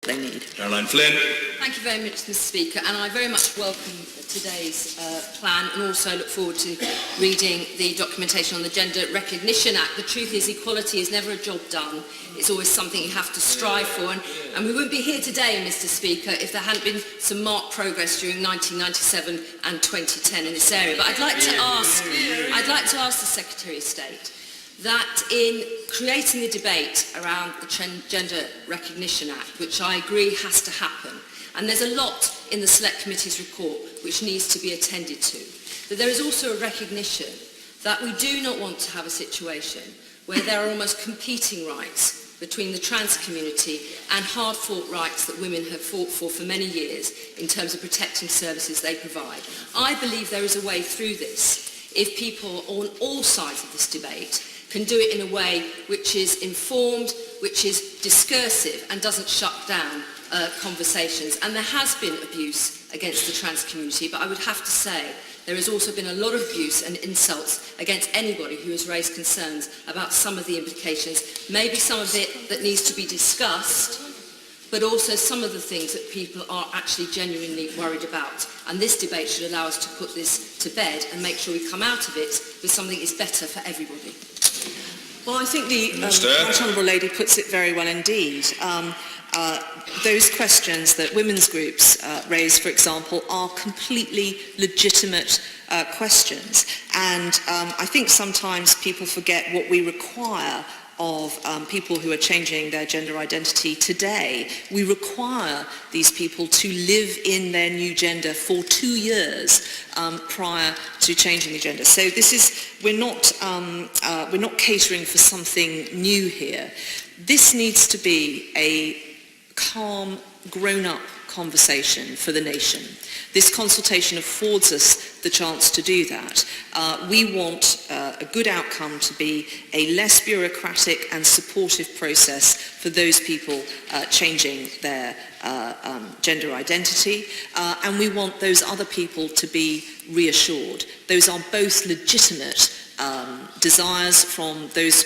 they need. Caroline Flint. Thank you very much, Mr. Speaker, and I very much welcome today's plan and also look forward to reading the documentation on the Gender Recognition Act. The truth is equality is never a job done. It's always something you have to strive for, and we wouldn't be here today, Mr. Speaker, if there hadn't been some marked progress during 1997 and 2010 in this area. But I'd like to ask the Secretary of State that in creating the debate around the Gender Recognition Act, which I agree has to happen, and there's a lot in the Select Committee's report which needs to be attended to, but there is also a recognition that we do not want to have a situation where there are almost competing rights between the trans community and hard-fought rights that women have fought for many years in terms of protecting services they provide. I believe there is a way through this if people on all sides of this debate can do it in a way which is informed, which is discursive and doesn't shut down conversations. And there has been abuse against the trans community, but I would have to say there has also been a lot of abuse and insults against anybody who has raised concerns about some of the implications, maybe some of it that needs to be discussed, but also some of the things that people are actually genuinely worried about. And this debate should allow us to put this to bed and make sure we come out of it with something that is better for everybody. Well, I think the Right Honourable Lady puts it very well indeed. Those questions that women's groups raise, for example, are completely legitimate questions. And I think sometimes people forget what we require of people who are changing their gender identity today. We require these people to live in their new gender for 2 years prior to changing the gender. So this is, we're not catering for something new here. This needs to be a calm, grown-up conversation for the nation. This consultation affords us the chance to do that. We want a good outcome to be a less bureaucratic and supportive process for those people changing their gender identity, and we want those other people to be reassured. Those are both legitimate desires from those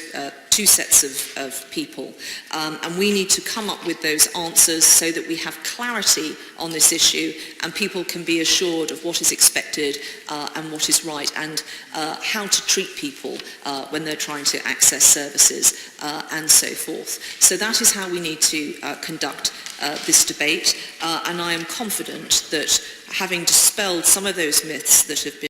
two sets of people, and we need to come up with those answers so that we have clarity on this issue and people can be assured of what is expected and what is right, and how to treat people when they're trying to access services and so forth. So that is how we need to conduct this debate, and I am confident that having dispelled some of those myths that have been